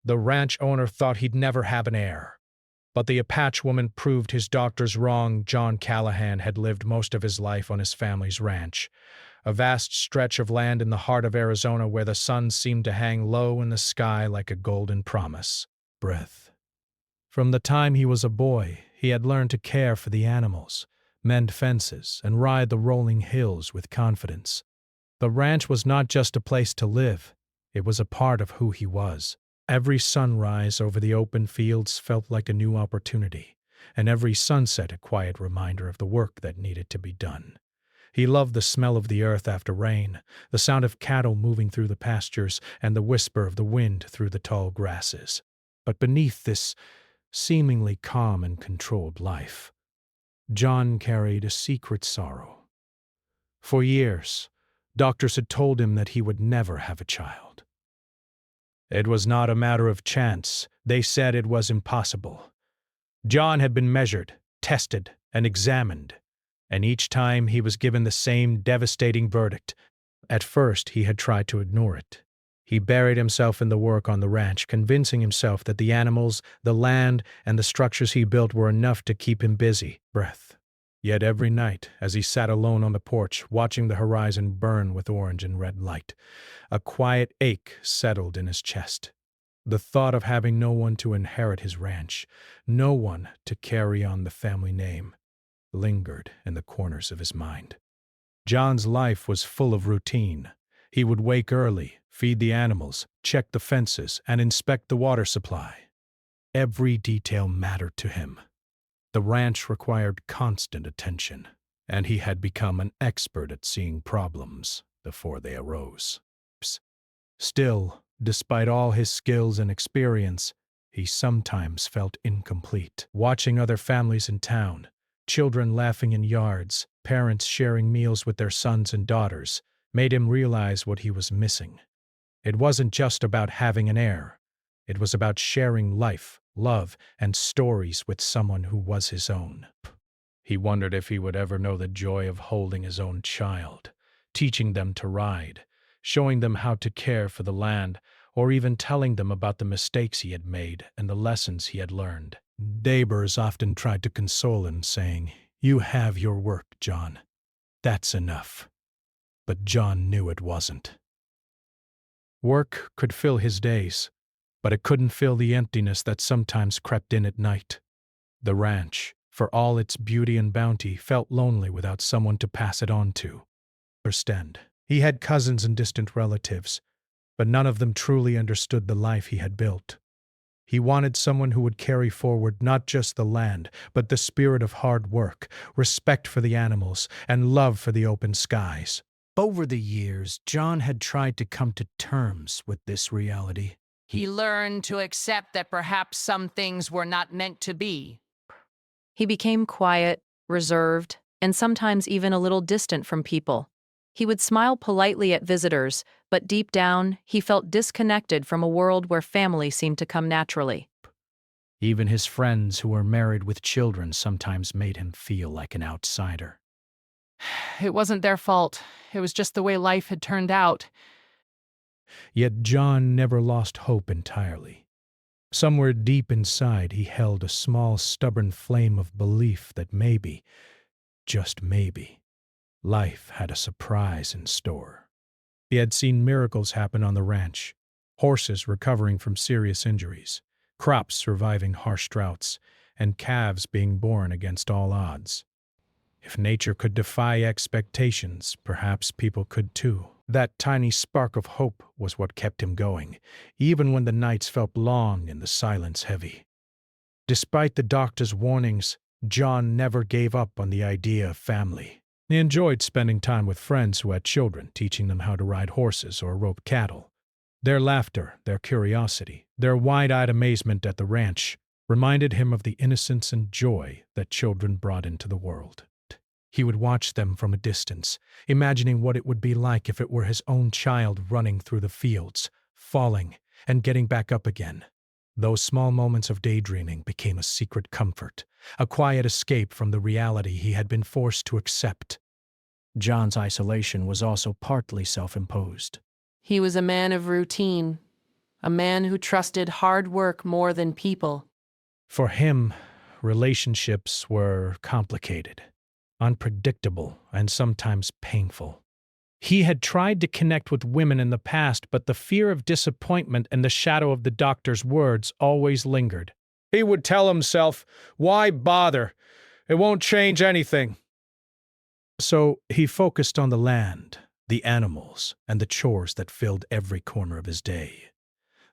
The ranch owner thought he'd never have an heir. But the Apache woman proved his doctors wrong. John Callahan had lived most of his life on his family's ranch, a vast stretch of land in the heart of Arizona where the sun seemed to hang low in the sky like a golden promise. Breath. From the time he was a boy, he had learned to care for the animals, mend fences, and ride the rolling hills with confidence. The ranch was not just a place to live, it was a part of who he was. Every sunrise over the open fields felt like a new opportunity, and every sunset a quiet reminder of the work that needed to be done. He loved the smell of the earth after rain, the sound of cattle moving through the pastures, and the whisper of the wind through the tall grasses. But beneath this seemingly calm and controlled life, John carried a secret sorrow. For years, doctors had told him that he would never have a child. It was not a matter of chance. They said it was impossible. John had been measured, tested, and examined, and each time he was given the same devastating verdict. At first, he had tried to ignore it. He buried himself in the work on the ranch, convincing himself that the animals, the land, and the structures he built were enough to keep him busy. Breath. Yet every night, as he sat alone on the porch, watching the horizon burn with orange and red light, a quiet ache settled in his chest. The thought of having no one to inherit his ranch, no one to carry on the family name, lingered in the corners of his mind. John's life was full of routine. He would wake early, feed the animals, check the fences, and inspect the water supply. Every detail mattered to him. The ranch required constant attention, and he had become an expert at seeing problems before they arose. Still, despite all his skills and experience, he sometimes felt incomplete. Watching other families in town, children laughing in yards, parents sharing meals with their sons and daughters, made him realize what he was missing. It wasn't just about having an heir. It was about sharing life, love, and stories with someone who was his own. He wondered if he would ever know the joy of holding his own child, teaching them to ride, showing them how to care for the land, or even telling them about the mistakes he had made and the lessons he had learned. Neighbors often tried to console him, saying, "You have your work, John. That's enough." But John knew it wasn't. Work could fill his days, but it couldn't fill the emptiness that sometimes crept in at night. The ranch, for all its beauty and bounty, felt lonely without someone to pass it on to. He had cousins and distant relatives, but none of them truly understood the life he had built. He wanted someone who would carry forward not just the land, but the spirit of hard work, respect for the animals, and love for the open skies. Over the years, John had tried to come to terms with this reality. He learned to accept that perhaps some things were not meant to be. He became quiet, reserved, and sometimes even a little distant from people. He would smile politely at visitors, but deep down, he felt disconnected from a world where family seemed to come naturally. Even his friends who were married with children sometimes made him feel like an outsider. It wasn't their fault. It was just the way life had turned out. Yet John never lost hope entirely. Somewhere deep inside, he held a small, stubborn flame of belief that maybe, just maybe, life had a surprise in store. He had seen miracles happen on the ranch, horses recovering from serious injuries, crops surviving harsh droughts, and calves being born against all odds. If nature could defy expectations, perhaps people could too. That tiny spark of hope was what kept him going, even when the nights felt long and the silence heavy. Despite the doctor's warnings, John never gave up on the idea of family. He enjoyed spending time with friends who had children, teaching them how to ride horses or rope cattle. Their laughter, their curiosity, their wide-eyed amazement at the ranch reminded him of the innocence and joy that children brought into the world. He would watch them from a distance, imagining what it would be like if it were his own child running through the fields, falling, and getting back up again. Those small moments of daydreaming became a secret comfort, a quiet escape from the reality he had been forced to accept. John's isolation was also partly self-imposed. He was a man of routine, A man who trusted hard work more than people. For him, relationships were complicated, unpredictable, and sometimes painful. He had tried to connect with women in the past, but the fear of disappointment and the shadow of the doctor's words always lingered. He would tell himself, "Why bother? It won't change anything." So he focused on the land, the animals, and the chores that filled every corner of his day.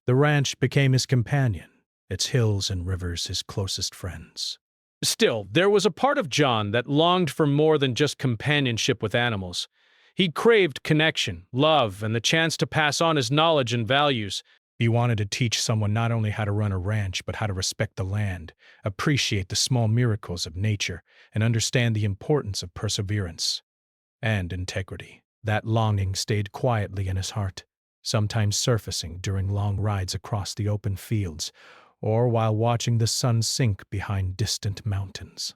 The ranch became his companion, its hills and rivers his closest friends. Still, there was a part of John that longed for more than just companionship with animals. He craved connection, love, and the chance to pass on his knowledge and values. He wanted to teach someone not only how to run a ranch, but how to respect the land, appreciate the small miracles of nature, and understand the importance of perseverance and integrity. That longing stayed quietly in his heart, sometimes surfacing during long rides across the open fields, or while watching the sun sink behind distant mountains.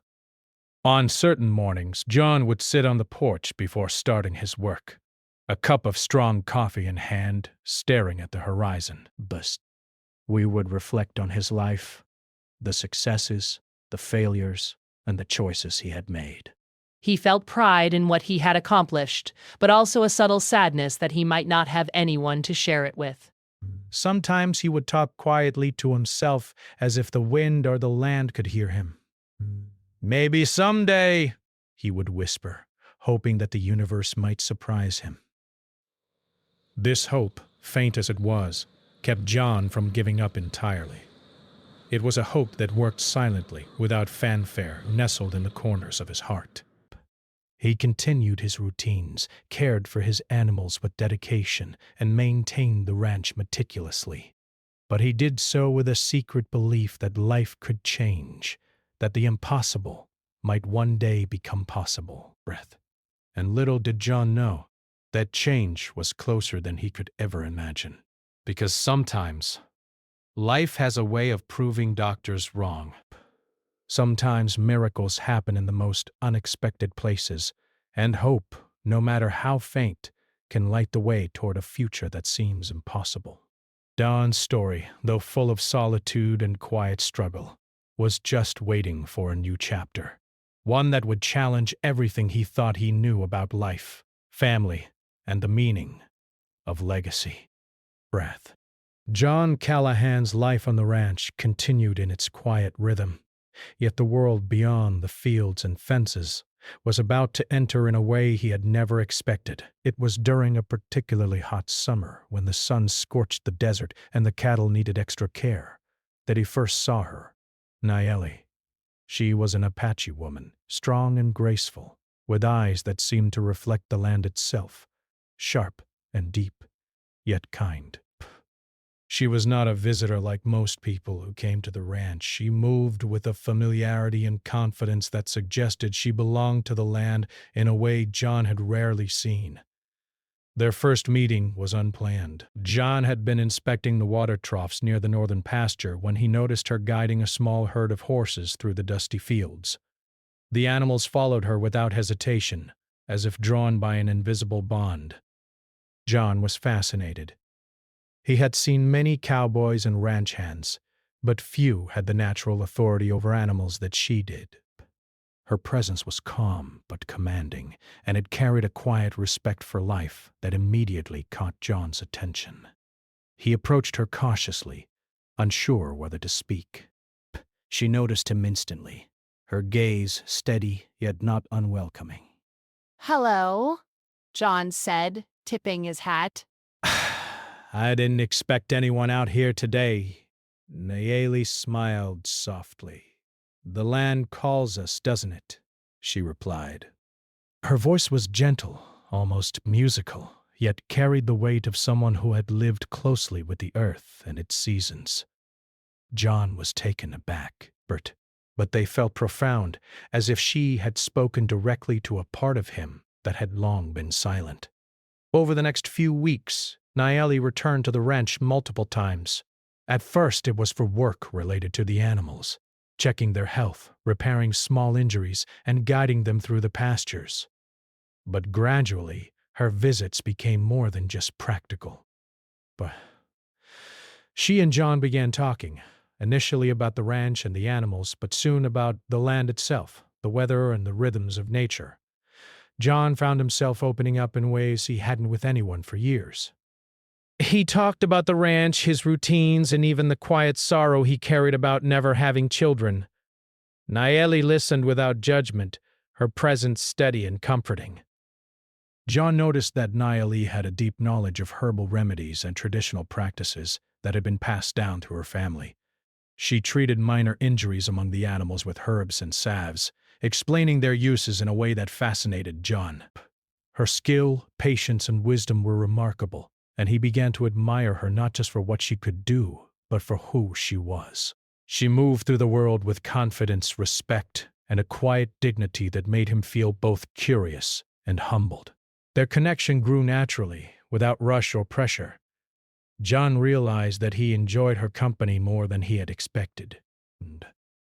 On certain mornings, John would sit on the porch before starting his work, a cup of strong coffee in hand, staring at the horizon. But we would reflect on his life, the successes, the failures, and the choices he had made. He felt pride in what he had accomplished, but also a subtle sadness that he might not have anyone to share it with. Sometimes he would talk quietly to himself, as if the wind or the land could hear him. "Maybe someday," he would whisper, hoping that the universe might surprise him. This hope, faint as it was, kept John from giving up entirely. It was a hope that worked silently, without fanfare, nestled in the corners of his heart. He continued his routines, cared for his animals with dedication, and maintained the ranch meticulously. But he did so with a secret belief that life could change, that the impossible might one day become possible. And little did John know that change was closer than he could ever imagine. Because sometimes, life has a way of proving doctors wrong. Sometimes miracles happen in the most unexpected places, and hope, no matter how faint, can light the way toward a future that seems impossible. Don's story, though full of solitude and quiet struggle, was just waiting for a new chapter, one that would challenge everything he thought he knew about life, family, and the meaning of legacy. John Callahan's life on the ranch continued in its quiet rhythm, yet the world beyond the fields and fences was about to enter in a way he had never expected. It was during a particularly hot summer, when the sun scorched the desert and the cattle needed extra care, that he first saw her, Nayeli. She was an Apache woman, strong and graceful, with eyes that seemed to reflect the land itself, sharp and deep, yet kind. She was not a visitor like most people who came to the ranch. She moved with a familiarity and confidence that suggested she belonged to the land in a way John had rarely seen. Their first meeting was unplanned. John had been inspecting the water troughs near the northern pasture when he noticed her guiding a small herd of horses through the dusty fields. The animals followed her without hesitation, as if drawn by an invisible bond. John was fascinated. He had seen many cowboys and ranch hands, but few had the natural authority over animals that she did. Her presence was calm but commanding, and it carried a quiet respect for life that immediately caught John's attention. He approached her cautiously, unsure whether to speak. She noticed him instantly, her gaze steady yet not unwelcoming. "Hello," John said, tipping his hat. "I didn't expect anyone out here today." Nayeli smiled softly. "The land calls us, doesn't it?" she replied. Her voice was gentle, almost musical, yet carried the weight of someone who had lived closely with the earth and its seasons. John was taken aback, but they felt profound, as if she had spoken directly to a part of him that had long been silent. Over the next few weeks, Nayeli returned to the ranch multiple times. At first, it was for work related to the animals, checking their health, repairing small injuries, and guiding them through the pastures. But gradually, her visits became more than just practical. She and John began talking, initially about the ranch and the animals, but soon about the land itself, the weather and the rhythms of nature. John found himself opening up in ways he hadn't with anyone for years. He talked about the ranch, his routines, and even the quiet sorrow he carried about never having children. Nayeli listened without judgment, her presence steady and comforting. John noticed that Nayeli had a deep knowledge of herbal remedies and traditional practices that had been passed down through her family. She treated minor injuries among the animals with herbs and salves, explaining their uses in a way that fascinated John. Her skill, patience, and wisdom were remarkable, and he began to admire her not just for what she could do, but for who she was. She moved through the world with confidence, respect, and a quiet dignity that made him feel both curious and humbled. Their connection grew naturally, without rush or pressure. John realized that he enjoyed her company more than he had expected.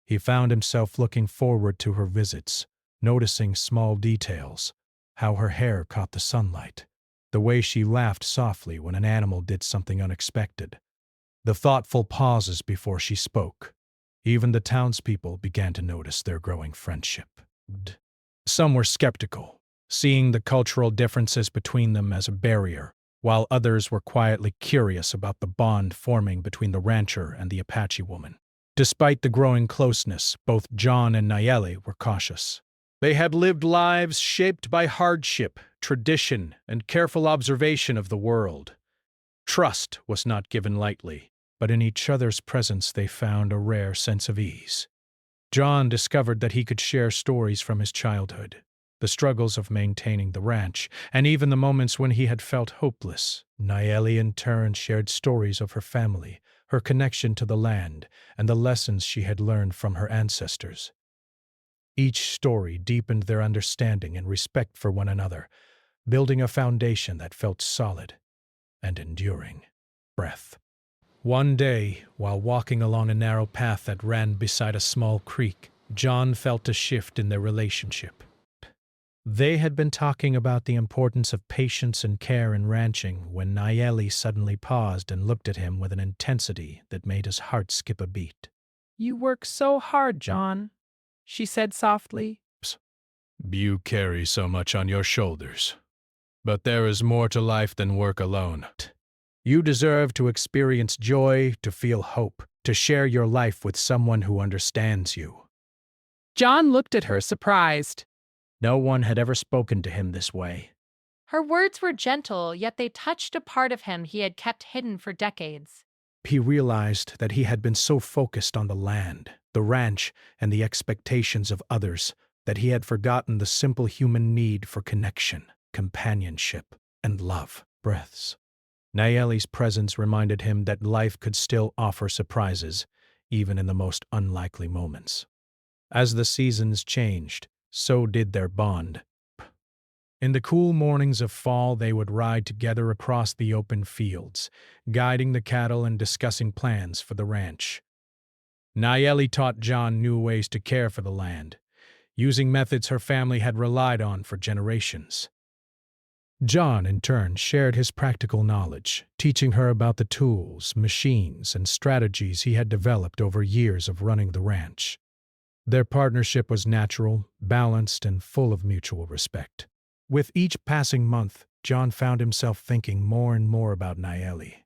He found himself looking forward to her visits, noticing small details, how her hair caught the sunlight, the way she laughed softly when an animal did something unexpected, the thoughtful pauses before she spoke. Even the townspeople began to notice their growing friendship. Some were skeptical, seeing the cultural differences between them as a barrier, while others were quietly curious about the bond forming between the rancher and the Apache woman. Despite the growing closeness, both John and Nayeli were cautious. They had lived lives shaped by hardship, tradition, and careful observation of the world. Trust was not given lightly, but in each other's presence they found a rare sense of ease. John discovered that he could share stories from his childhood, the struggles of maintaining the ranch, and even the moments when he had felt hopeless. Nayeli in turn shared stories of her family, her connection to the land, and the lessons she had learned from her ancestors. Each story deepened their understanding and respect for one another, building a foundation that felt solid and enduring. Breath. One day, while walking along a narrow path that ran beside a small creek, John felt a shift in their relationship. They had been talking about the importance of patience and care in ranching when Nayeli suddenly paused and looked at him with an intensity that made his heart skip a beat. "You work so hard, John," she said softly. You carry so much on your shoulders. But there is more to life than work alone. You deserve to experience joy, to feel hope, to share your life with someone who understands you. John looked at her, surprised. No one had ever spoken to him this way. Her words were gentle, yet they touched a part of him he had kept hidden for decades. He realized that he had been so focused on the land, the ranch, and the expectations of others that he had forgotten the simple human need for connection, companionship, and love. Breaths. Nayeli's presence reminded him that life could still offer surprises, even in the most unlikely moments. As the seasons changed, so did their bond. In the cool mornings of fall, they would ride together across the open fields, guiding the cattle and discussing plans for the ranch. Nayeli taught John new ways to care for the land, using methods her family had relied on for generations. John, in turn, shared his practical knowledge, teaching her about the tools, machines, and strategies he had developed over years of running the ranch. Their partnership was natural, balanced, and full of mutual respect. With each passing month, John found himself thinking more and more about Nayeli.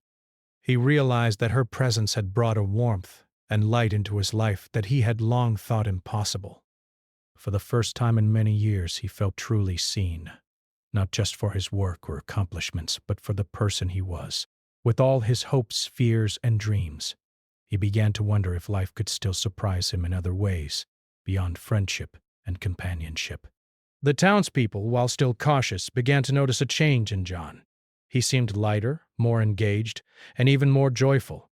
He realized that her presence had brought a warmth and light into his life that he had long thought impossible. For the first time in many years, he felt truly seen, not just for his work or accomplishments, but for the person he was. With all his hopes, fears, and dreams, he began to wonder if life could still surprise him in other ways, beyond friendship and companionship. The townspeople, while still cautious, began to notice a change in John. He seemed lighter, more engaged, and even more joyful.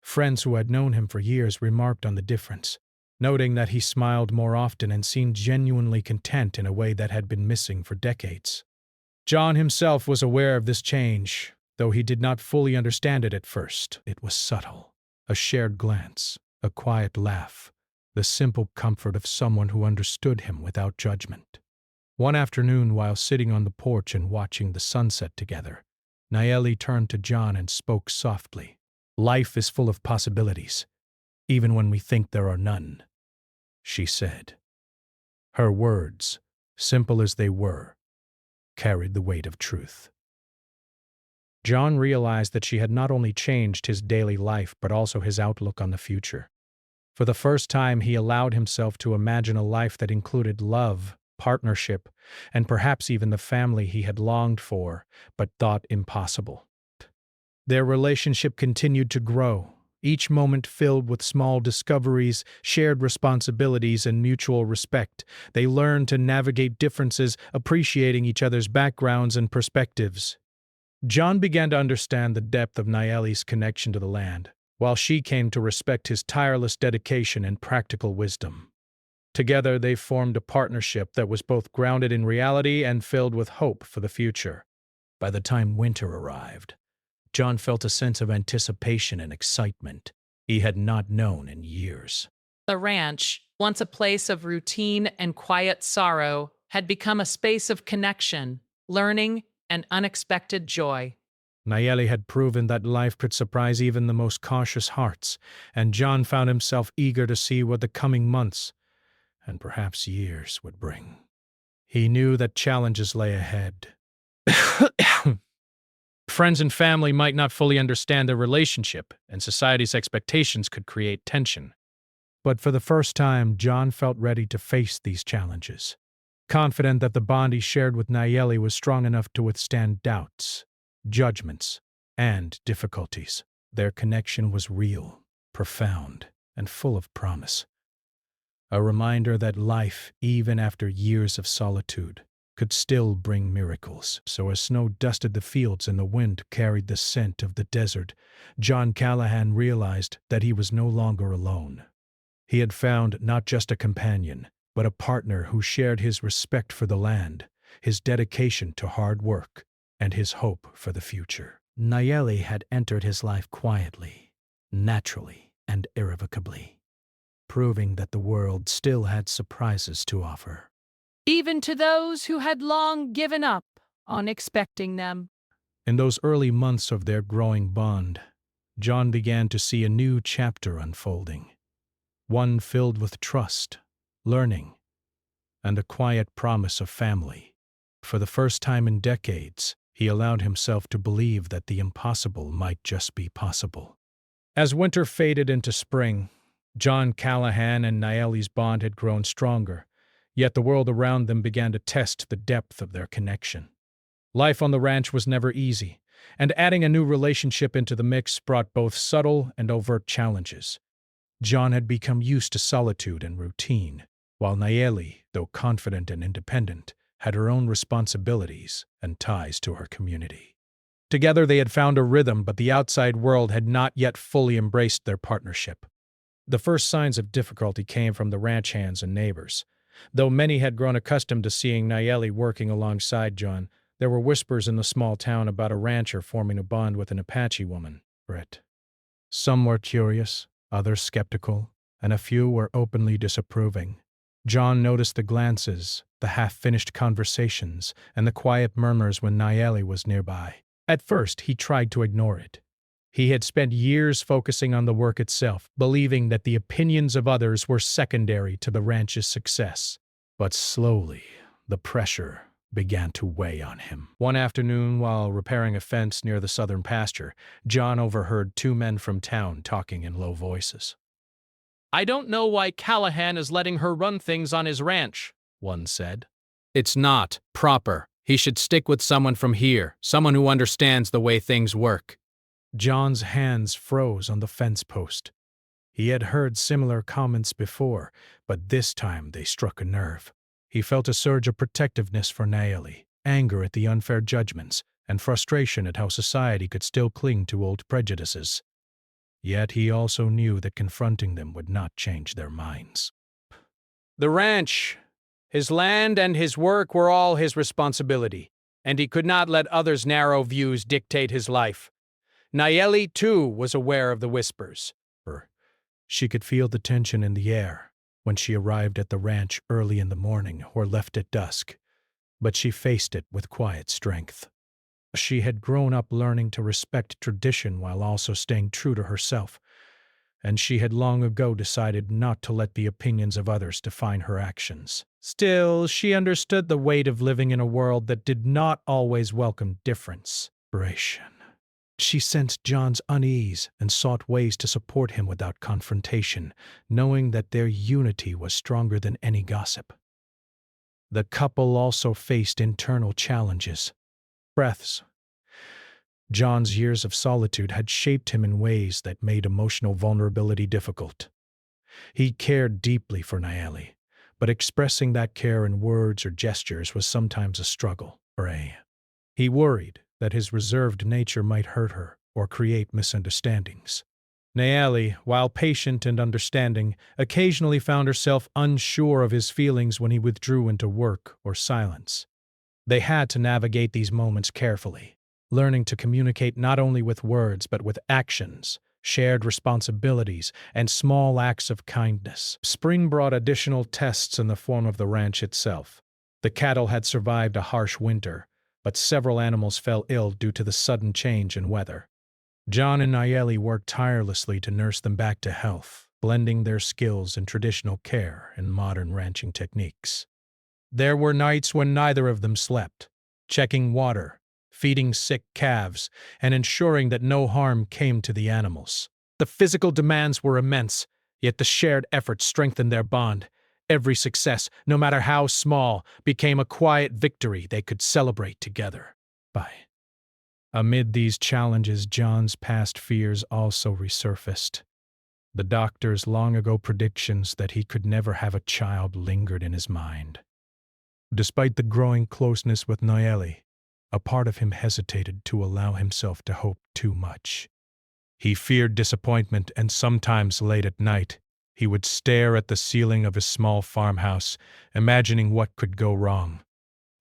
Friends who had known him for years remarked on the difference, noting that he smiled more often and seemed genuinely content in a way that had been missing for decades. John himself was aware of this change, though he did not fully understand it at first. It was subtle. A shared glance, a quiet laugh, the simple comfort of someone who understood him without judgment. One afternoon, while sitting on the porch and watching the sunset together, Nayeli turned to John and spoke softly. Life is full of possibilities, even when we think there are none, she said. Her words, simple as they were, carried the weight of truth. John realized that she had not only changed his daily life but also his outlook on the future. For the first time, he allowed himself to imagine a life that included love, partnership, and perhaps even the family he had longed for but thought impossible. Their relationship continued to grow, each moment filled with small discoveries, shared responsibilities, and mutual respect. They learned to navigate differences, appreciating each other's backgrounds and perspectives. John began to understand the depth of Nayeli's connection to the land, while she came to respect his tireless dedication and practical wisdom. Together, they formed a partnership that was both grounded in reality and filled with hope for the future. By the time winter arrived, John felt a sense of anticipation and excitement he had not known in years. The ranch, once a place of routine and quiet sorrow, had become a space of connection, learning, and unexpected joy. Nayeli had proven that life could surprise even the most cautious hearts, and John found himself eager to see what the coming months, and perhaps years, would bring. He knew that challenges lay ahead. Friends and family might not fully understand their relationship, and society's expectations could create tension. But for the first time, John felt ready to face these challenges, confident that the bond he shared with Nayeli was strong enough to withstand doubts, judgments, and difficulties. Their connection was real, profound, and full of promise. A reminder that life, even after years of solitude, could still bring miracles. So as snow dusted the fields and the wind carried the scent of the desert, John Callahan realized that he was no longer alone. He had found not just a companion, but a partner who shared his respect for the land, his dedication to hard work, and his hope for the future. Nayeli had entered his life quietly, naturally, and irrevocably, proving that the world still had surprises to offer. Even to those who had long given up on expecting them. In those early months of their growing bond, John began to see a new chapter unfolding, one filled with trust, learning, and a quiet promise of family. For the first time in decades, he allowed himself to believe that the impossible might just be possible. As winter faded into spring, John Callahan and Nayeli's bond had grown stronger, yet the world around them began to test the depth of their connection. Life on the ranch was never easy, and adding a new relationship into the mix brought both subtle and overt challenges. John had become used to solitude and routine, while Nayeli, though confident and independent, had her own responsibilities and ties to her community. Together they had found a rhythm, but the outside world had not yet fully embraced their partnership. The first signs of difficulty came from the ranch hands and neighbors. Though many had grown accustomed to seeing Nayeli working alongside John, there were whispers in the small town about a rancher forming a bond with an Apache woman, Brett. Some were curious, others skeptical, and a few were openly disapproving. John noticed the glances, the half-finished conversations, and the quiet murmurs when Nayeli was nearby. At first, he tried to ignore it. He had spent years focusing on the work itself, believing that the opinions of others were secondary to the ranch's success. But slowly, the pressure began to weigh on him. One afternoon, while repairing a fence near the southern pasture, John overheard two men from town talking in low voices. I don't know why Callahan is letting her run things on his ranch, one said. It's not proper. He should stick with someone from here, someone who understands the way things work. John's hands froze on the fence post. He had heard similar comments before, but this time they struck a nerve. He felt a surge of protectiveness for Nayeli, anger at the unfair judgments, and frustration at how society could still cling to old prejudices. Yet he also knew that confronting them would not change their minds. The ranch, his land, and his work were all his responsibility, and he could not let others' narrow views dictate his life. Nayeli, too, was aware of the whispers. She could feel the tension in the air when she arrived at the ranch early in the morning or left at dusk, but she faced it with quiet strength. She had grown up learning to respect tradition while also staying true to herself, and she had long ago decided not to let the opinions of others define her actions. Still, she understood the weight of living in a world that did not always welcome difference. She sensed John's unease and sought ways to support him without confrontation, knowing that their unity was stronger than any gossip. The couple also faced internal challenges. Breaths. John's years of solitude had shaped him in ways that made emotional vulnerability difficult. He cared deeply for Nayeli, but expressing that care in words or gestures was sometimes a struggle. He worried that his reserved nature might hurt her or create misunderstandings. Nayeli, while patient and understanding, occasionally found herself unsure of his feelings when he withdrew into work or silence. They had to navigate these moments carefully, learning to communicate not only with words but with actions, shared responsibilities, and small acts of kindness. Spring brought additional tests in the form of the ranch itself. The cattle had survived a harsh winter, but several animals fell ill due to the sudden change in weather. John and Nayeli worked tirelessly to nurse them back to health, blending their skills in traditional care and modern ranching techniques. There were nights when neither of them slept, checking water, feeding sick calves, and ensuring that no harm came to the animals. The physical demands were immense, yet the shared effort strengthened their bond. Every success, no matter how small, became a quiet victory they could celebrate together. Amid these challenges, John's past fears also resurfaced. The doctor's long-ago predictions that he could never have a child lingered in his mind. Despite the growing closeness with Nayeli, a part of him hesitated to allow himself to hope too much. He feared disappointment, and sometimes late at night, he would stare at the ceiling of his small farmhouse, imagining what could go wrong.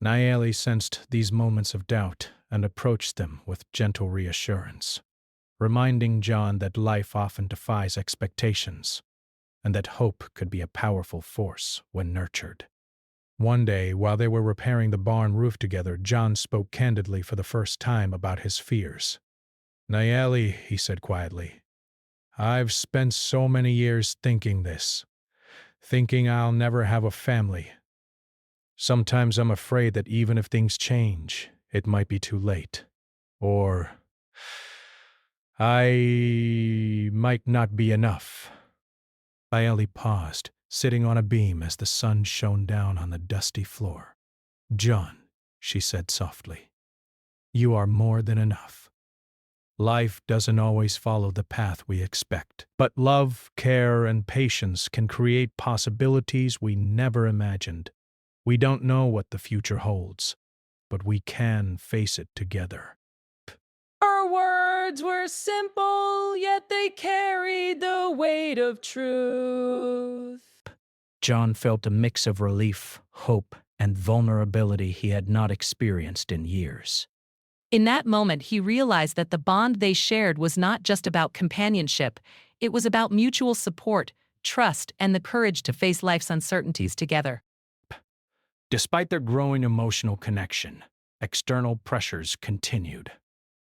Nayeli sensed these moments of doubt and approached them with gentle reassurance, reminding John that life often defies expectations, and that hope could be a powerful force when nurtured. One day, while they were repairing the barn roof together, John spoke candidly for the first time about his fears. "Nayeli," he said quietly, "I've spent so many years thinking I'll never have a family. Sometimes I'm afraid that even if things change, it might be too late. Or I might not be enough." Nayeli paused, sitting on a beam as the sun shone down on the dusty floor. "John," she said softly, "you are more than enough. Life doesn't always follow the path we expect, but love, care, and patience can create possibilities we never imagined. We don't know what the future holds, but we can face it together." Her words were simple, yet they carried the weight of truth. John felt a mix of relief, hope, and vulnerability he had not experienced in years. In that moment, he realized that the bond they shared was not just about companionship, it was about mutual support, trust, and the courage to face life's uncertainties together. Despite their growing emotional connection, external pressures continued.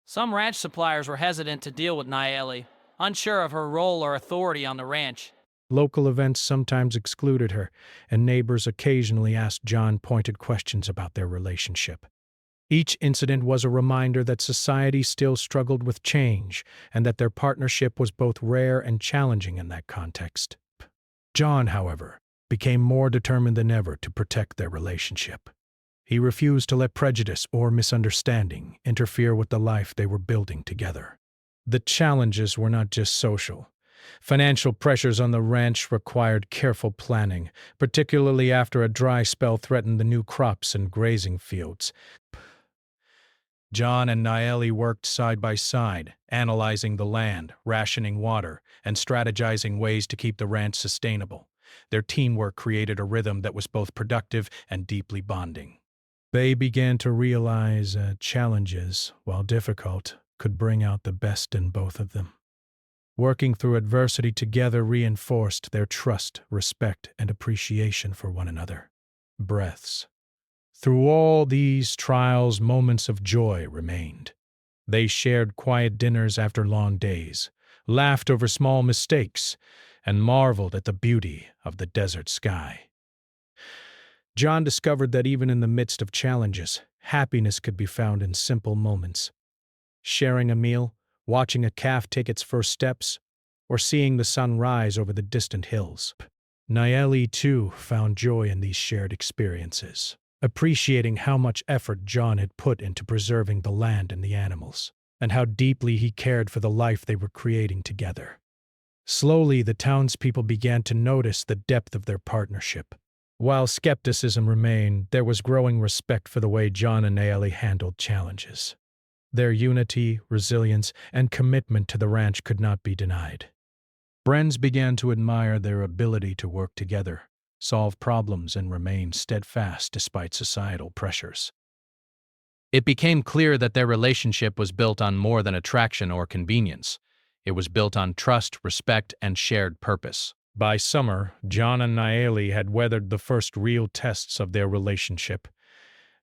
Some ranch suppliers were hesitant to deal with Nayeli, unsure of her role or authority on the ranch. Local events sometimes excluded her, and neighbors occasionally asked John pointed questions about their relationship. Each incident was a reminder that society still struggled with change, and that their partnership was both rare and challenging in that context. John, however, became more determined than ever to protect their relationship. He refused to let prejudice or misunderstanding interfere with the life they were building together. The challenges were not just social. Financial pressures on the ranch required careful planning, particularly after a dry spell threatened the new crops and grazing fields. John and Nayeli worked side by side, analyzing the land, rationing water, and strategizing ways to keep the ranch sustainable. Their teamwork created a rhythm that was both productive and deeply bonding. They began to realize that challenges, while difficult, could bring out the best in both of them. Working through adversity together reinforced their trust, respect, and appreciation for one another. Breaths. Through all these trials, moments of joy remained. They shared quiet dinners after long days, laughed over small mistakes, and marveled at the beauty of the desert sky. John discovered that even in the midst of challenges, happiness could be found in simple moments. Sharing a meal, watching a calf take its first steps, or seeing the sun rise over the distant hills. Nayeli, too, found joy in these shared experiences, appreciating how much effort John had put into preserving the land and the animals, and how deeply he cared for the life they were creating together. Slowly, the townspeople began to notice the depth of their partnership. While skepticism remained, there was growing respect for the way John and Nayeli handled challenges. Their unity, resilience, and commitment to the ranch could not be denied. Friends began to admire their ability to work together, solve problems, and remain steadfast despite societal pressures. It became clear that their relationship was built on more than attraction or convenience. It was built on trust, respect, and shared purpose. By summer, John and Nayeli had weathered the first real tests of their relationship.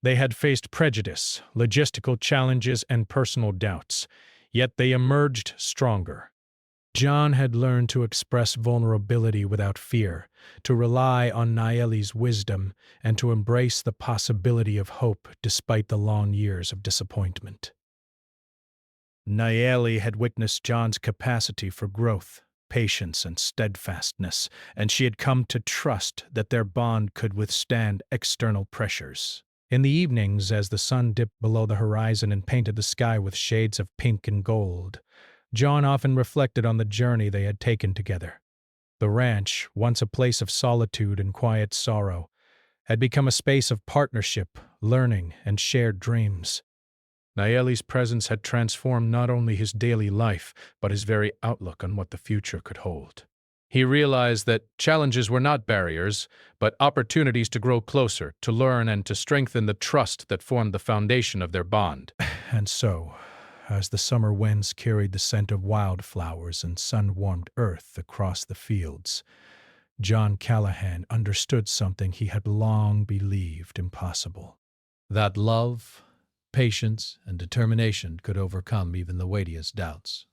They had faced prejudice, logistical challenges, and personal doubts, yet they emerged stronger. John had learned to express vulnerability without fear, to rely on Nayeli's wisdom, and to embrace the possibility of hope despite the long years of disappointment. Nayeli had witnessed John's capacity for growth, patience, and steadfastness, and she had come to trust that their bond could withstand external pressures. In the evenings, as the sun dipped below the horizon and painted the sky with shades of pink and gold, John often reflected on the journey they had taken together. The ranch, once a place of solitude and quiet sorrow, had become a space of partnership, learning, and shared dreams. Nayeli's presence had transformed not only his daily life, but his very outlook on what the future could hold. He realized that challenges were not barriers, but opportunities to grow closer, to learn, and to strengthen the trust that formed the foundation of their bond. And so, as the summer winds carried the scent of wildflowers and sun-warmed earth across the fields, John Callahan understood something he had long believed impossible: that love, patience, and determination could overcome even the weightiest doubts.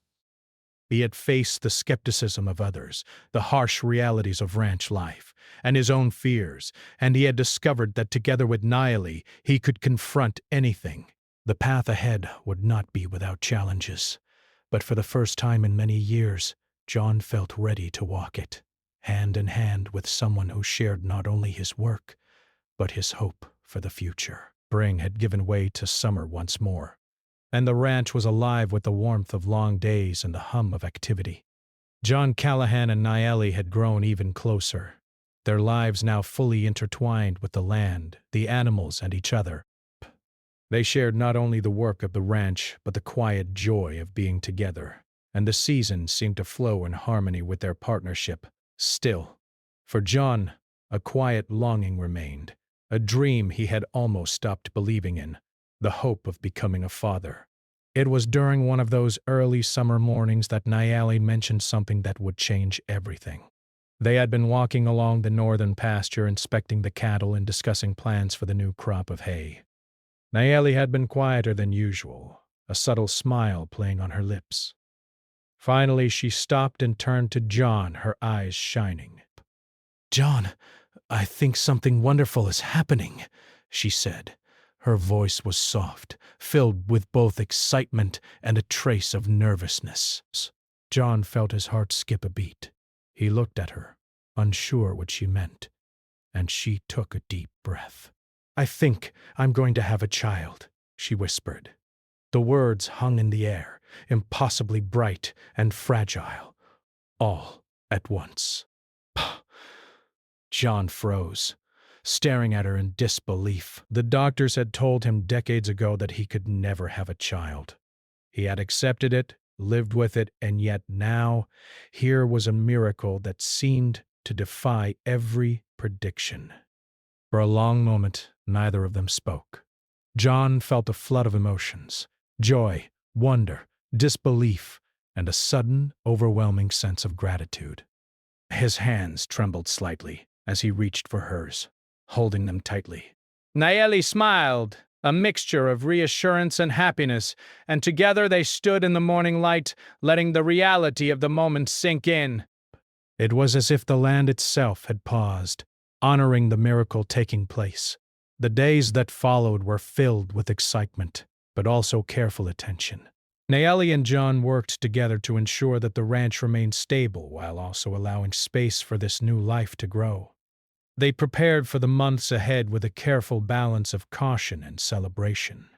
He had faced the skepticism of others, the harsh realities of ranch life, and his own fears, and he had discovered that together with Nayeli, he could confront anything. The path ahead would not be without challenges, but for the first time in many years, John felt ready to walk it, hand in hand with someone who shared not only his work, but his hope for the future. Spring had given way to summer once more, and the ranch was alive with the warmth of long days and the hum of activity. John Callahan and Nayeli had grown even closer, their lives now fully intertwined with the land, the animals, and each other. They shared not only the work of the ranch, but the quiet joy of being together, and the seasons seemed to flow in harmony with their partnership. Still, for John, a quiet longing remained, a dream he had almost stopped believing in, the hope of becoming a father. It was during one of those early summer mornings that Nayeli mentioned something that would change everything. They had been walking along the northern pasture, inspecting the cattle and discussing plans for the new crop of hay. Nayeli had been quieter than usual, a subtle smile playing on her lips. Finally, she stopped and turned to John, her eyes shining. "John, I think something wonderful is happening," she said. Her voice was soft, filled with both excitement and a trace of nervousness. John felt his heart skip a beat. He looked at her, unsure what she meant, and she took a deep breath. "I think I'm going to have a child," she whispered. The words hung in the air, impossibly bright and fragile, all at once. John froze, staring at her in disbelief. The doctors had told him decades ago that he could never have a child. He had accepted it, lived with it, and yet now, here was a miracle that seemed to defy every prediction. For a long moment, neither of them spoke. John felt a flood of emotions: joy, wonder, disbelief, and a sudden, overwhelming sense of gratitude. His hands trembled slightly as he reached for hers, holding them tightly. Nayeli smiled, a mixture of reassurance and happiness, and together they stood in the morning light, letting the reality of the moment sink in. It was as if the land itself had paused, honoring the miracle taking place. The days that followed were filled with excitement, but also careful attention. Nayeli and John worked together to ensure that the ranch remained stable while also allowing space for this new life to grow. They prepared for the months ahead with a careful balance of caution and celebration.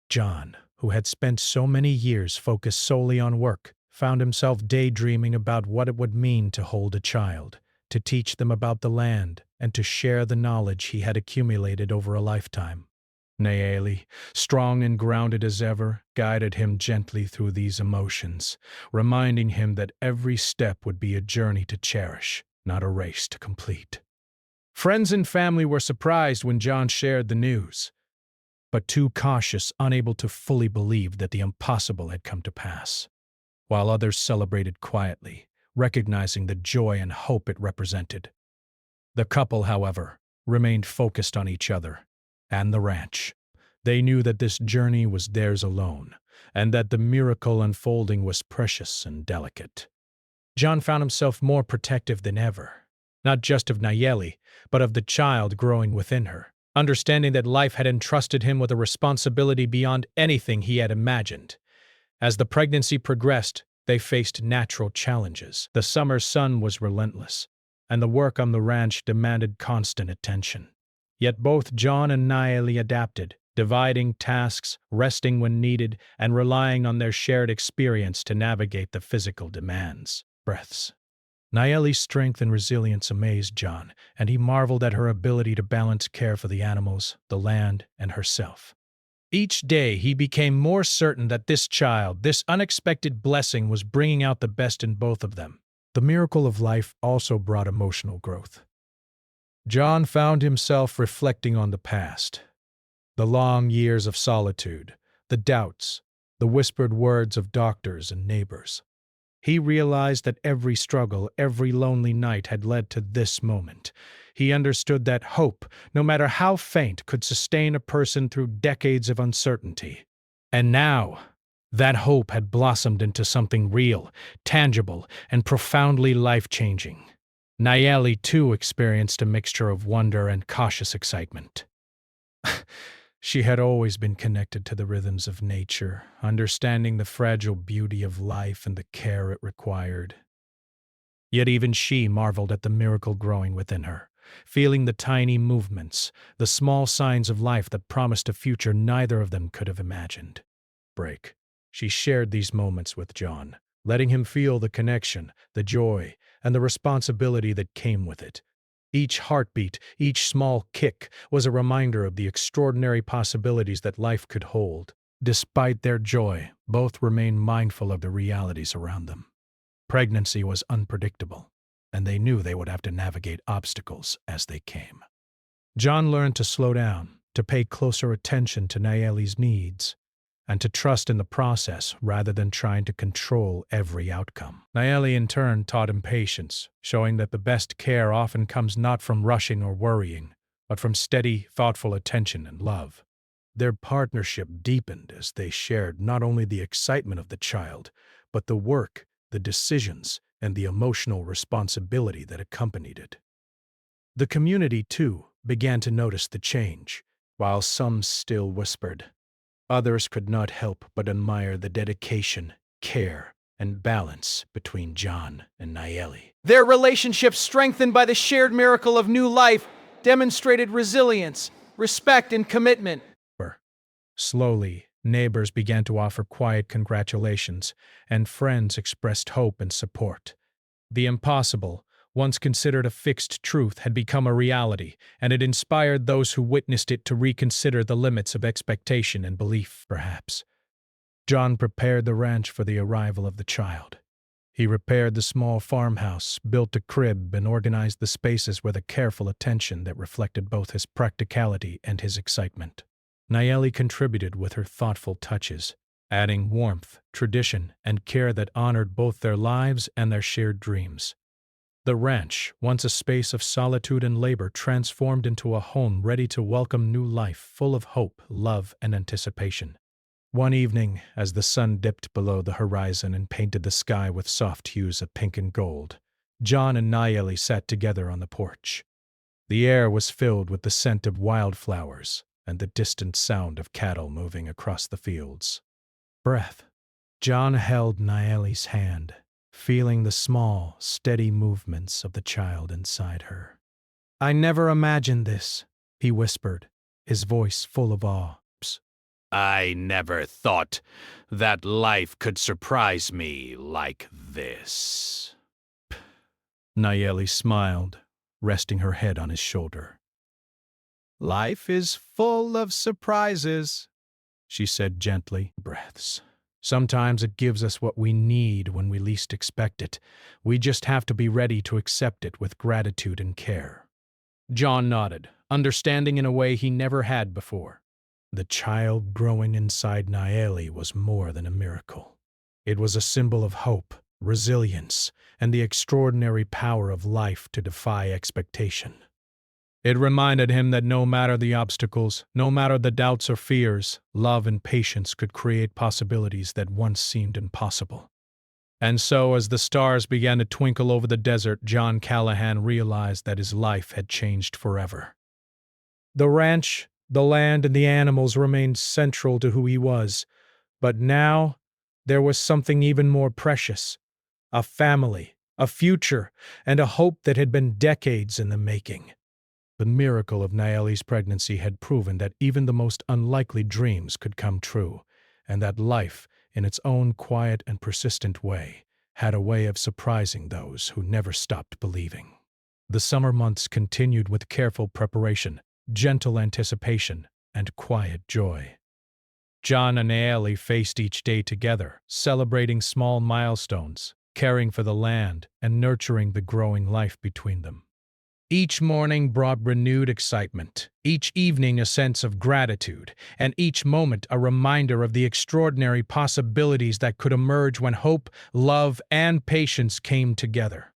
John, who had spent so many years focused solely on work, found himself daydreaming about what it would mean to hold a child, to teach them about the land, and to share the knowledge he had accumulated over a lifetime. Nayeli, strong and grounded as ever, guided him gently through these emotions, reminding him that every step would be a journey to cherish, not a race to complete. Friends and family were surprised when John shared the news, but too cautious, unable to fully believe that the impossible had come to pass, while others celebrated quietly, recognizing the joy and hope it represented. The couple, however, remained focused on each other and the ranch. They knew that this journey was theirs alone, and that the miracle unfolding was precious and delicate. John found himself more protective than ever, not just of Nayeli, but of the child growing within her, understanding that life had entrusted him with a responsibility beyond anything he had imagined. As the pregnancy progressed, they faced natural challenges. The summer sun was relentless, and the work on the ranch demanded constant attention. Yet both John and Nayeli adapted, dividing tasks, resting when needed, and relying on their shared experience to navigate the physical demands. Breaths. Nayeli's strength and resilience amazed John, and he marveled at her ability to balance care for the animals, the land, and herself. Each day he became more certain that this child, this unexpected blessing, was bringing out the best in both of them. The miracle of life also brought emotional growth. John found himself reflecting on the past, the long years of solitude, the doubts, the whispered words of doctors and neighbors. He realized that every struggle, every lonely night had led to this moment. He understood that hope, no matter how faint, could sustain a person through decades of uncertainty. And now, that hope had blossomed into something real, tangible, and profoundly life-changing. Nayeli, too, experienced a mixture of wonder and cautious excitement. She had always been connected to the rhythms of nature, understanding the fragile beauty of life and the care it required. Yet even she marveled at the miracle growing within her, feeling the tiny movements, the small signs of life that promised a future neither of them could have imagined. She shared these moments with John, letting him feel the connection, the joy, and the responsibility that came with it. Each heartbeat, each small kick, was a reminder of the extraordinary possibilities that life could hold. Despite their joy, both remained mindful of the realities around them. Pregnancy was unpredictable, and they knew they would have to navigate obstacles as they came. John learned to slow down, to pay closer attention to Nayeli's needs, and to trust in the process rather than trying to control every outcome. Nayeli, in turn, taught him patience, showing that the best care often comes not from rushing or worrying, but from steady, thoughtful attention and love. Their partnership deepened as they shared not only the excitement of the child, but the work, the decisions, and the emotional responsibility that accompanied it. The community, too, began to notice the change, while some still whispered. Others could not help but admire the dedication, care, and balance between John and Nayeli. Their relationship, strengthened by the shared miracle of new life, demonstrated resilience, respect, and commitment. Slowly, neighbors began to offer quiet congratulations, and friends expressed hope and support. The impossible, once considered a fixed truth, had become a reality, and it inspired those who witnessed it to reconsider the limits of expectation and belief, perhaps. John prepared the ranch for the arrival of the child. He repaired the small farmhouse, built a crib, and organized the spaces with a careful attention that reflected both his practicality and his excitement. Nayeli contributed with her thoughtful touches, adding warmth, tradition, and care that honored both their lives and their shared dreams. The ranch, once a space of solitude and labor, transformed into a home ready to welcome new life, full of hope, love, and anticipation. One evening, as the sun dipped below the horizon and painted the sky with soft hues of pink and gold, John and Nayeli sat together on the porch. The air was filled with the scent of wildflowers and the distant sound of cattle moving across the fields. Breath. John held Nayeli's hand, feeling the small, steady movements of the child inside her. "I never imagined this," he whispered, his voice full of awe. I never thought that life could surprise me like this." Nayeli smiled, resting her head on his shoulder. "Life is full of surprises," she said gently. Breaths. "Sometimes it gives us what we need when we least expect it. We just have to be ready to accept it with gratitude and care." John nodded, understanding in a way he never had before. The child growing inside Nayeli was more than a miracle. It was a symbol of hope, resilience, and the extraordinary power of life to defy expectation. It reminded him that no matter the obstacles, no matter the doubts or fears, love and patience could create possibilities that once seemed impossible. And so, as the stars began to twinkle over the desert, John Callahan realized that his life had changed forever. The ranch, the land, and the animals remained central to who he was, but now there was something even more precious: a family, a future, and a hope that had been decades in the making. The miracle of Nayeli's pregnancy had proven that even the most unlikely dreams could come true, and that life, in its own quiet and persistent way, had a way of surprising those who never stopped believing. The summer months continued with careful preparation, gentle anticipation, and quiet joy. John and Nayeli faced each day together, celebrating small milestones, caring for the land, and nurturing the growing life between them. Each morning brought renewed excitement, each evening a sense of gratitude, and each moment a reminder of the extraordinary possibilities that could emerge when hope, love, and patience came together.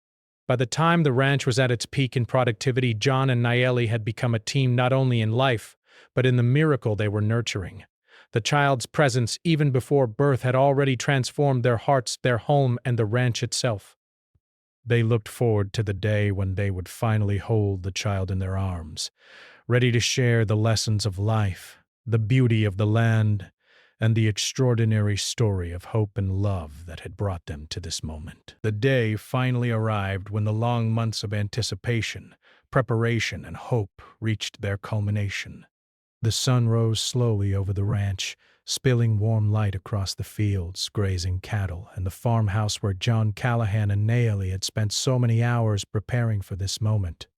By the time the ranch was at its peak in productivity, John and Nayeli had become a team not only in life, but in the miracle they were nurturing. The child's presence, even before birth, had already transformed their hearts, their home, and the ranch itself. They looked forward to the day when they would finally hold the child in their arms, ready to share the lessons of life, the beauty of the land, and the extraordinary story of hope and love that had brought them to this moment. The day finally arrived when the long months of anticipation, preparation, and hope reached their culmination. The sun rose slowly over the ranch, spilling warm light across the fields, grazing cattle, and the farmhouse where John Callahan and Nayeli had spent so many hours preparing for this moment.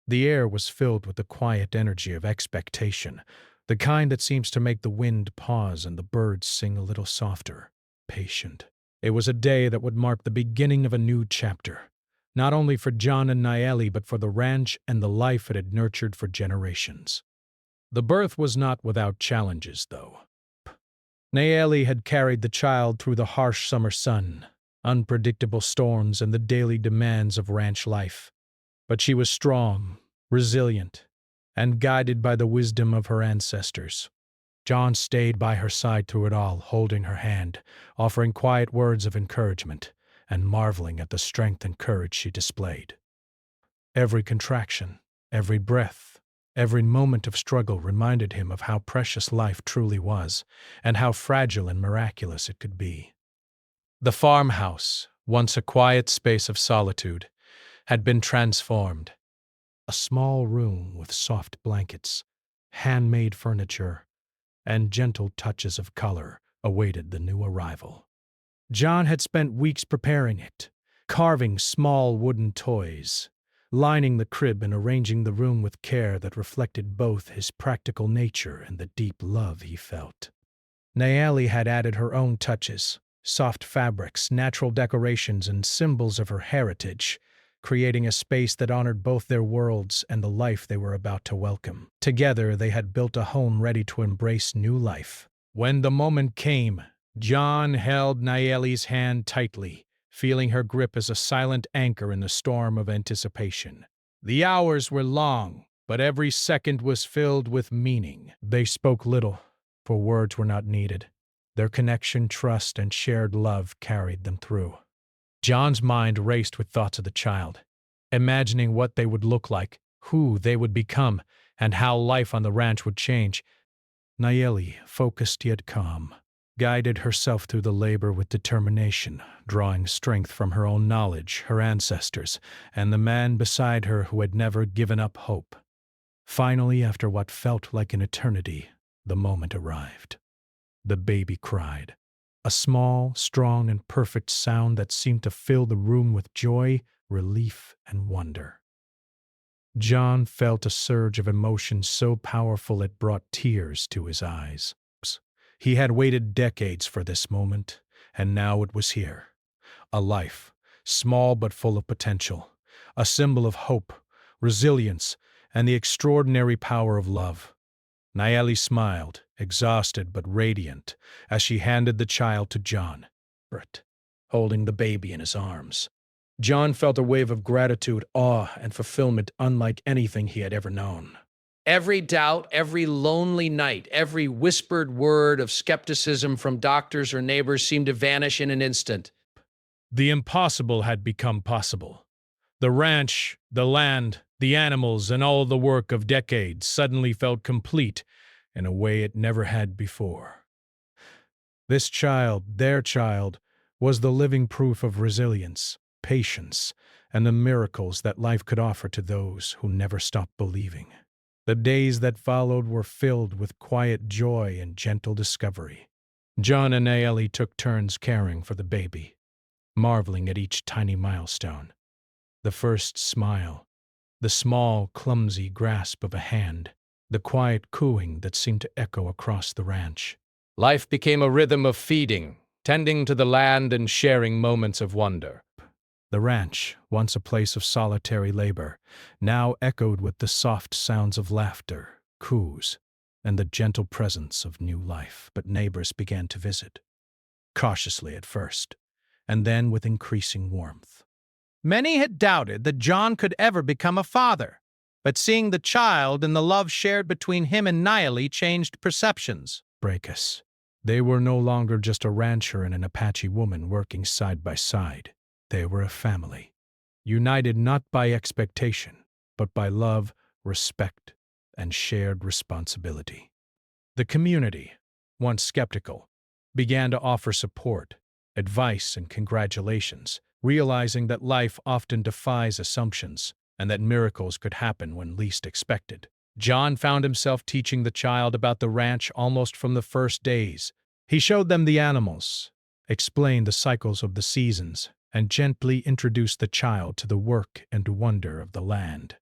The air was filled with the quiet energy of expectation, the kind that seems to make the wind pause and the birds sing a little softer, patient. It was a day that would mark the beginning of a new chapter, not only for John and Nayeli, but for the ranch and the life it had nurtured for generations. The birth was not without challenges, though. Nayeli had carried the child through the harsh summer sun, unpredictable storms, and the daily demands of ranch life. But she was strong, resilient, and guided by the wisdom of her ancestors. John stayed by her side through it all, holding her hand, offering quiet words of encouragement, and marveling at the strength and courage she displayed. Every contraction, every breath, every moment of struggle reminded him of how precious life truly was, and how fragile and miraculous it could be. The farmhouse, once a quiet space of solitude, had been transformed. A small room with soft blankets, handmade furniture, and gentle touches of color awaited the new arrival. John had spent weeks preparing it, carving small wooden toys, lining the crib and arranging the room with care that reflected both his practical nature and the deep love he felt. Nayeli had added her own touches, soft fabrics, natural decorations, and symbols of her heritage, creating a space that honored both their worlds and the life they were about to welcome. Together, they had built a home ready to embrace new life. When the moment came, John held Nayeli's hand tightly, feeling her grip as a silent anchor in the storm of anticipation. The hours were long, but every second was filled with meaning. They spoke little, for words were not needed. Their connection, trust, and shared love carried them through. John's mind raced with thoughts of the child, imagining what they would look like, who they would become, and how life on the ranch would change. Nayeli, focused yet calm, guided herself through the labor with determination, drawing strength from her own knowledge, her ancestors, and the man beside her who had never given up hope. Finally, after what felt like an eternity, the moment arrived. The baby cried, a small, strong, and perfect sound that seemed to fill the room with joy, relief, and wonder. John felt a surge of emotion so powerful it brought tears to his eyes. He had waited decades for this moment, and now it was here. A life, small but full of potential, a symbol of hope, resilience, and the extraordinary power of love. Nayeli smiled, exhausted but radiant, as she handed the child to John, holding the baby in his arms. John felt a wave of gratitude, awe, and fulfillment unlike anything he had ever known. Every doubt, every lonely night, every whispered word of skepticism from doctors or neighbors seemed to vanish in an instant. The impossible had become possible. The ranch, the land, the animals, and all the work of decades suddenly felt complete in a way it never had before. This child, their child, was the living proof of resilience, patience, and the miracles that life could offer to those who never stopped believing. The days that followed were filled with quiet joy and gentle discovery. John and Nayeli took turns caring for the baby, marveling at each tiny milestone. The first smile, the small, clumsy grasp of a hand, the quiet cooing that seemed to echo across the ranch. Life became a rhythm of feeding, tending to the land and sharing moments of wonder. The ranch, once a place of solitary labor, now echoed with the soft sounds of laughter, coos, and the gentle presence of new life. But neighbors began to visit, cautiously at first, and then with increasing warmth. Many had doubted that John could ever become a father, but seeing the child and the love shared between him and Nayeli changed perceptions. Breakus. They were no longer just a rancher and an Apache woman working side by side. They were a family, united not by expectation, but by love, respect, and shared responsibility. The community, once skeptical, began to offer support, advice, and congratulations, realizing that life often defies assumptions and that miracles could happen when least expected. John found himself teaching the child about the ranch almost from the first days. He showed them the animals, explained the cycles of the seasons, and gently introduced the child to the work and wonder of the land.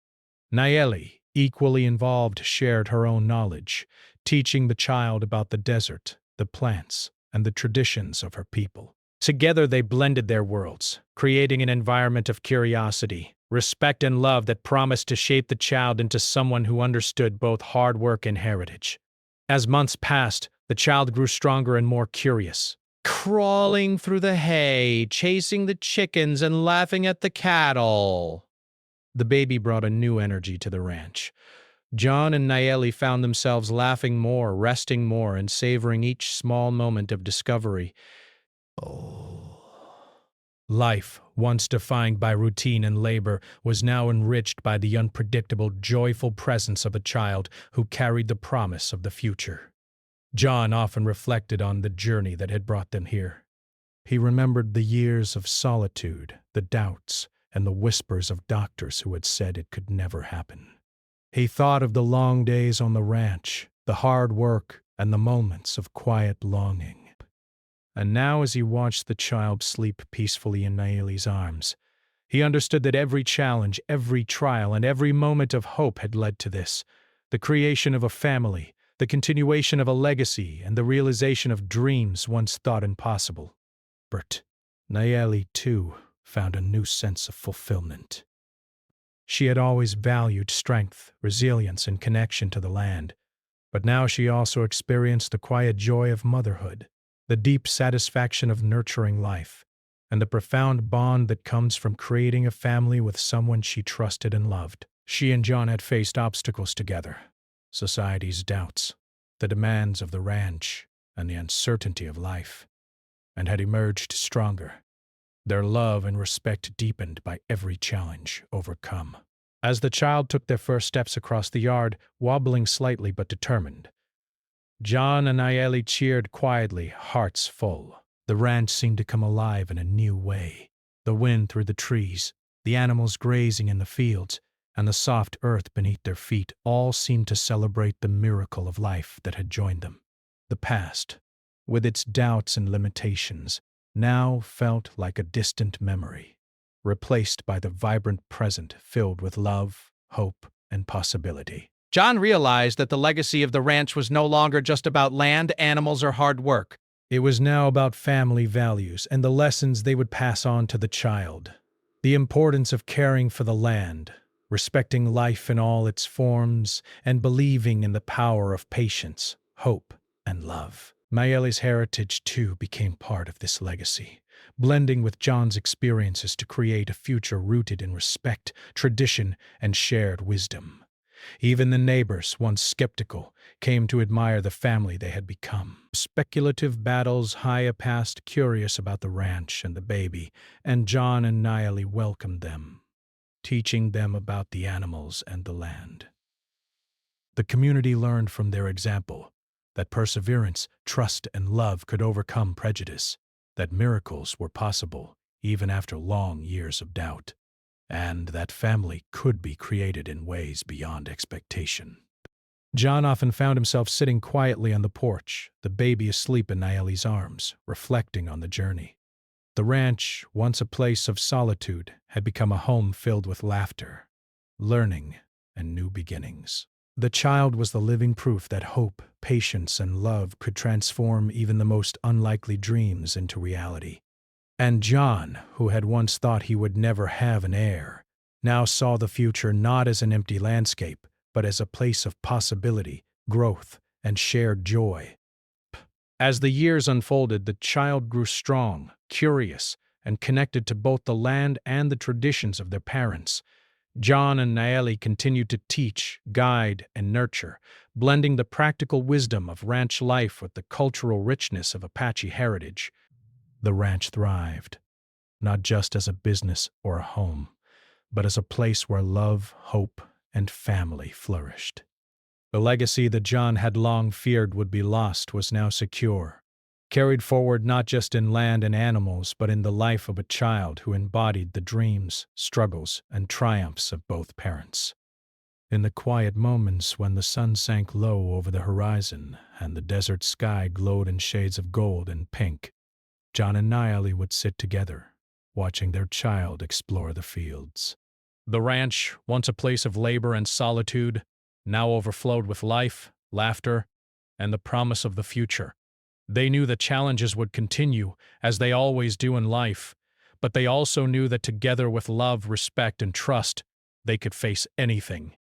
Nayeli, equally involved, shared her own knowledge, teaching the child about the desert, the plants, and the traditions of her people. Together they blended their worlds, creating an environment of curiosity, respect, and love that promised to shape the child into someone who understood both hard work and heritage. As months passed, the child grew stronger and more curious, crawling through the hay, chasing the chickens, and laughing at the cattle. The baby brought a new energy to the ranch. John and Nayeli found themselves laughing more, resting more, and savoring each small moment of discovery. Life, once defined by routine and labor, was now enriched by the unpredictable, joyful presence of a child who carried the promise of the future. John often reflected on the journey that had brought them here. He remembered the years of solitude, the doubts, and the whispers of doctors who had said it could never happen. He thought of the long days on the ranch, the hard work, and the moments of quiet longing. And now, as he watched the child sleep peacefully in Nayeli's arms, he understood that every challenge, every trial, and every moment of hope had led to this, the creation of a family, the continuation of a legacy, and the realization of dreams once thought impossible. Nayeli, too, found a new sense of fulfillment. She had always valued strength, resilience, and connection to the land, but now she also experienced the quiet joy of motherhood, the deep satisfaction of nurturing life, and the profound bond that comes from creating a family with someone she trusted and loved. She and John had faced obstacles together, society's doubts, the demands of the ranch, and the uncertainty of life, and had emerged stronger, their love and respect deepened by every challenge overcome. As the child took their first steps across the yard, wobbling slightly but determined, John and Nayeli cheered quietly, hearts full. The ranch seemed to come alive in a new way. The wind through the trees, the animals grazing in the fields, and the soft earth beneath their feet all seemed to celebrate the miracle of life that had joined them. The past, with its doubts and limitations, now felt like a distant memory, replaced by the vibrant present filled with love, hope, and possibility. John realized that the legacy of the ranch was no longer just about land, animals, or hard work. It was now about family values and the lessons they would pass on to the child. The importance of caring for the land, respecting life in all its forms, and believing in the power of patience, hope, and love. Nayeli's heritage, too, became part of this legacy, blending with John's experiences to create a future rooted in respect, tradition, and shared wisdom. Even the neighbors, once skeptical, came to admire the family they had become. Speculative battles high past curious about the ranch and the baby, and John and Nayeli welcomed them, teaching them about the animals and the land. The community learned from their example that perseverance, trust, and love could overcome prejudice, that miracles were possible even after long years of doubt, and that family could be created in ways beyond expectation. John often found himself sitting quietly on the porch, the baby asleep in Nayeli's arms, reflecting on the journey. The ranch, once a place of solitude, had become a home filled with laughter, learning, and new beginnings. The child was the living proof that hope, patience, and love could transform even the most unlikely dreams into reality. And John, who had once thought he would never have an heir, now saw the future not as an empty landscape, but as a place of possibility, growth, and shared joy. As the years unfolded, the child grew strong, curious, and connected to both the land and the traditions of their parents. John and Nayeli continued to teach, guide, and nurture, blending the practical wisdom of ranch life with the cultural richness of Apache heritage. The ranch thrived, not just as a business or a home, but as a place where love, hope, and family flourished. The legacy that John had long feared would be lost was now secure, carried forward not just in land and animals, but in the life of a child who embodied the dreams, struggles, and triumphs of both parents. In the quiet moments when the sun sank low over the horizon and the desert sky glowed in shades of gold and pink, John and Nayeli would sit together, watching their child explore the fields. The ranch, once a place of labor and solitude, now overflowed with life, laughter, and the promise of the future. They knew the challenges would continue, as they always do in life, but they also knew that together with love, respect, and trust, they could face anything.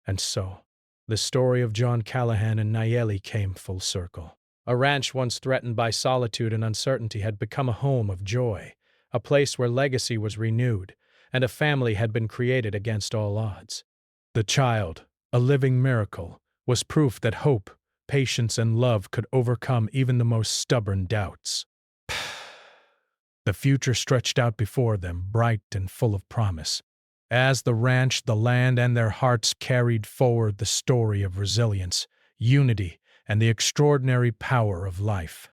And so, the story of John Callahan and Nayeli came full circle. A ranch once threatened by solitude and uncertainty had become a home of joy, a place where legacy was renewed, and a family had been created against all odds. The child, a living miracle, was proof that hope, patience, and love could overcome even the most stubborn doubts. The future stretched out before them, bright and full of promise, as the ranch, the land, and their hearts carried forward the story of resilience, unity, and the extraordinary power of life.